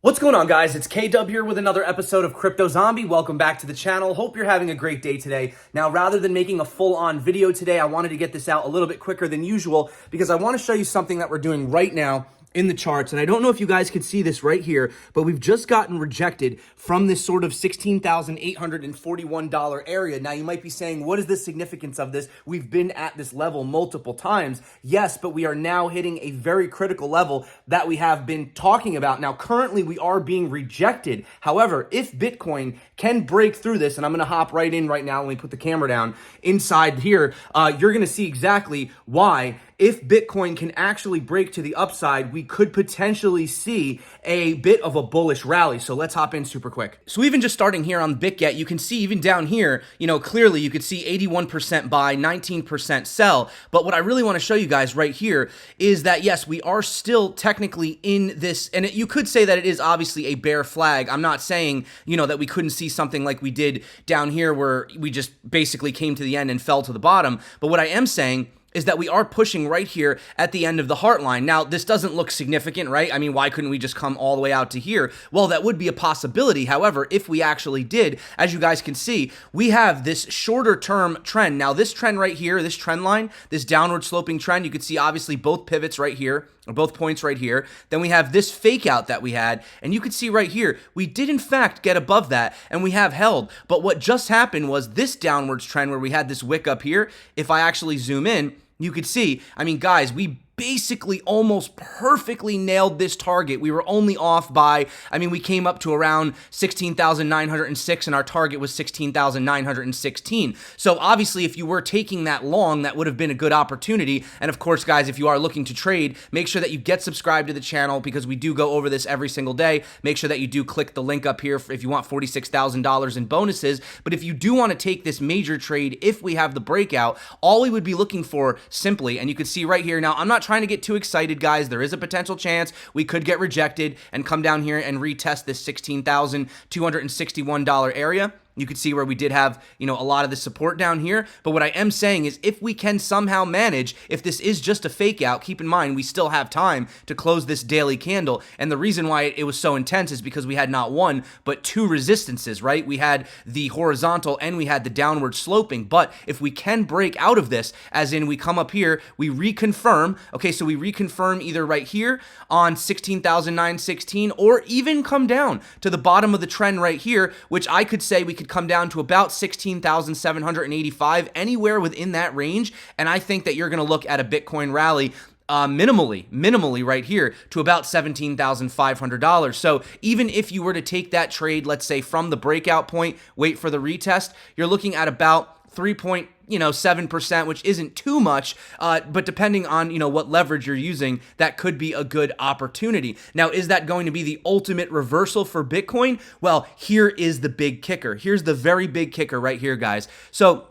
What's going on, guys? It's K-Dub here with another episode of Crypto Zombie. Welcome back to the channel. Hope you're having a great day today. Now, rather than making a full-on video today, I wanted to get this out a little bit quicker than usual because I want to show you something that we're doing right now in the charts. And I don't know if you guys could see this right here, but we've just gotten rejected from this sort of $16,841 area. Now, you might be saying, what is the significance of this? We've been at this level multiple times. Yes, but we are now hitting a very critical level that we have been talking about. Now, currently, we are being rejected. However, if Bitcoin can break through this, and I'm going to hop right in right now, let me put the camera down inside here, you're going to see exactly why. If Bitcoin can actually break to the upside, we could potentially see a bit of a bullish rally. So let's hop in super quick. So even just starting here on BitGet, you can see even down here, clearly you could see 81% buy, 19% sell. But what I really want to show you guys right here is that, yes, we are still technically in this, and you could say that it is obviously a bear flag. I'm not saying, that we couldn't see something like we did down here where we just basically came to the end and fell to the bottom. But what I am saying is that we are pushing right here at the end of the heart line. Now, this doesn't look significant, right? I mean, why couldn't we just come all the way out to here? Well, that would be a possibility. However, if we actually did, as you guys can see, we have this shorter term trend. Now, this trend right here, this trend line, this downward sloping trend, you can see obviously both pivots right here, or both points right here. Then we have this fake out that we had, and you can see right here, we did in fact get above that, and we have held. But what just happened was this downwards trend where we had this wick up here. If I actually zoom in, you could see, I mean, guys, we basically almost perfectly nailed this target. We were only off by, we came up to around 16,906 and our target was 16,916. So obviously if you were taking that long, that would have been a good opportunity. And of course, guys, if you are looking to trade, make sure that you get subscribed to the channel because we do go over this every single day. Make sure that you do click the link up here if you want $46,000 in bonuses. But if you do want to take this major trade, if we have the breakout, all we would be looking for simply, and you can see right here, now I'm not trying to get too excited, guys. There is a potential chance we could get rejected and come down here and retest this $16,261 area. You could see where we did have, a lot of the support down here. But what I am saying is if we can somehow manage, if this is just a fake out, keep in mind, we still have time to close this daily candle. And the reason why it was so intense is because we had not one, but two resistances, right? We had the horizontal and we had the downward sloping. But if we can break out of this, as in we come up here, we reconfirm. Okay, so we reconfirm either right here on 16,916 or even come down to the bottom of the trend right here, which I could say we could come down to about 16,785, anywhere within that range. And I think that you're going to look at a Bitcoin rally minimally right here to about $17,500. So even if you were to take that trade, let's say from the breakout point, wait for the retest, you're looking at about 3.7%, which isn't too much, but depending on, what leverage you're using, that could be a good opportunity. Now, is that going to be the ultimate reversal for Bitcoin? Well, here is the big kicker. Here's the very big kicker right here, guys. So,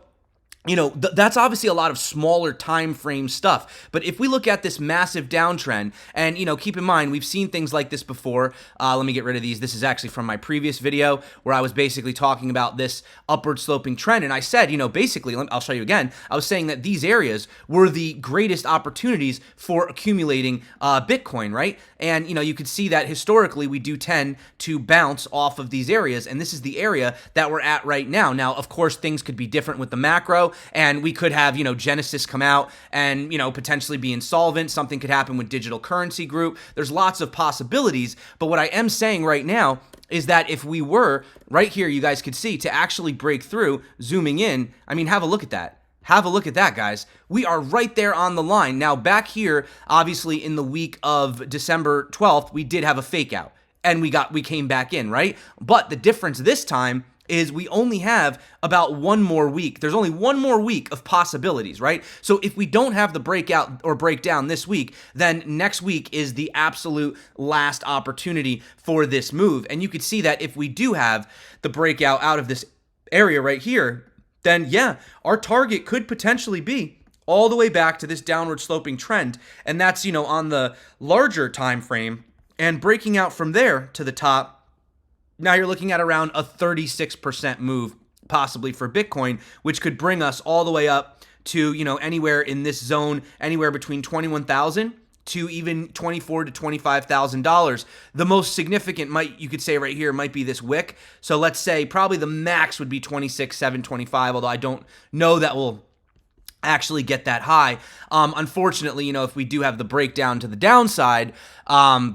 that's obviously a lot of smaller time frame stuff. But if we look at this massive downtrend, and, keep in mind, we've seen things like this before. Let me get rid of these. This is actually from my previous video where I was basically talking about this upward sloping trend. And I said, basically, I'll show you again. I was saying that these areas were the greatest opportunities for accumulating Bitcoin, right? And, you could see that historically we do tend to bounce off of these areas. And this is the area that we're at right now. Now, of course, things could be different with the macro. And we could have, Genesis come out and, potentially be insolvent. Something could happen with Digital Currency Group. There's lots of possibilities. But what I am saying right now is that if we were, right here, you guys could see, to actually break through, zooming in, have a look at that. Have a look at that, guys. We are right there on the line. Now, back here, obviously, in the week of December 12th, we did have a fake out. And we came back in, right? But the difference this time is we only have about one more week. There's only one more week of possibilities, right? So if we don't have the breakout or breakdown this week, then next week is the absolute last opportunity for this move. And you could see that if we do have the breakout out of this area right here, then yeah, our target could potentially be all the way back to this downward sloping trend. And that's, on the larger time frame, and breaking out from there to the top. Now you're looking at around a 36% move possibly for Bitcoin, which could bring us all the way up to, anywhere in this zone, anywhere between 21,000 to even $24,000 to $25,000. The most significant you could say right here might be this wick. So let's say probably the max would be 26,725, although I don't know that will actually get that high. Unfortunately, if we do have the breakdown to the downside,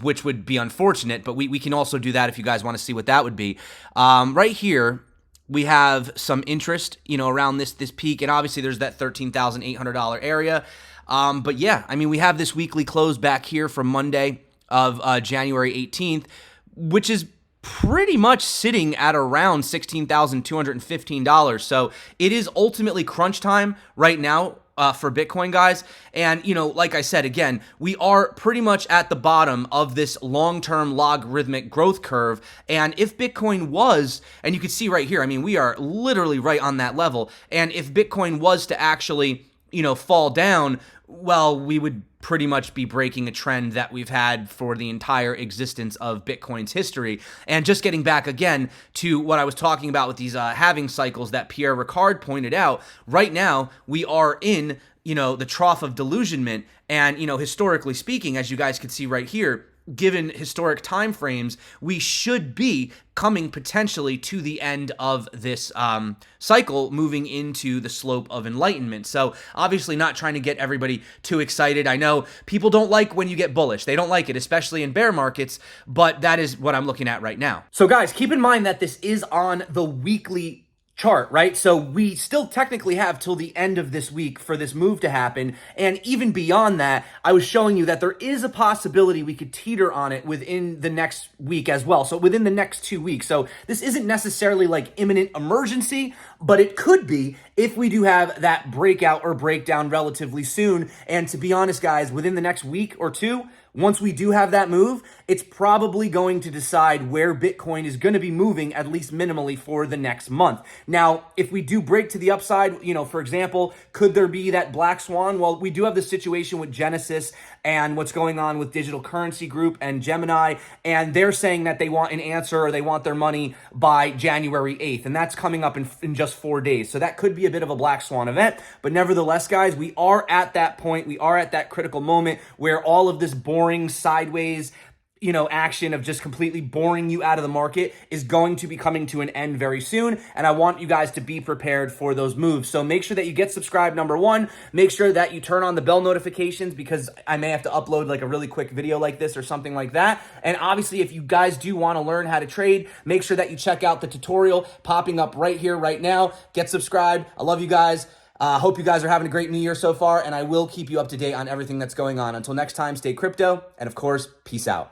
which would be unfortunate, but we can also do that if you guys want to see what that would be. Right here, we have some interest, around this peak, and obviously there's that $13,800 area. But yeah, I mean, we have this weekly close back here from Monday of January 18th, which is pretty much sitting at around $16,215. So it is ultimately crunch time right now for Bitcoin, guys. And, like I said, again, we are pretty much at the bottom of this long-term logarithmic growth curve. And if Bitcoin was, and you can see right here, I mean, we are literally right on that level. And if Bitcoin was to actually, fall down, well, we would pretty much be breaking a trend that we've had for the entire existence of Bitcoin's history. And just getting back again to what I was talking about with these halving cycles that Pierre Ricard pointed out, right now we are in, the trough of delusionment. And, historically speaking, as you guys can see right here, given historic time frames, we should be coming potentially to the end of this cycle, moving into the slope of enlightenment. So obviously not trying to get everybody too excited. I know people don't like when you get bullish. They don't like it, especially in bear markets, but that is what I'm looking at right now. So guys, keep in mind that this is on the weekly chart, right? So we still technically have till the end of this week for this move to happen. And even beyond that, I was showing you that there is a possibility we could teeter on it within the next week as well. So within the next 2 weeks. So this isn't necessarily like imminent emergency, but it could be if we do have that breakout or breakdown relatively soon. And to be honest, guys, within the next week or two, once we do have that move, it's probably going to decide where Bitcoin is going to be moving, at least minimally, for the next month. Now, if we do break to the upside, for example, could there be that black swan? Well, we do have the situation with Genesis and what's going on with Digital Currency Group and Gemini, and they're saying that they want an answer or they want their money by January 8th, and that's coming up in just 4 days. So that could be a bit of a black swan event, but nevertheless, guys, we are at that point, we are at that critical moment where all of this boring sideways action of just completely boring you out of the market is going to be coming to an end very soon. And I want you guys to be prepared for those moves. So make sure that you get subscribed, number one. Make sure that you turn on the bell notifications because I may have to upload like a really quick video like this or something like that. And obviously, if you guys do want to learn how to trade, make sure that you check out the tutorial popping up right here, right now. Get subscribed. I love you guys. Hope you guys are having a great new year so far, and I will keep you up to date on everything that's going on. Until next time, stay crypto, and of course, peace out.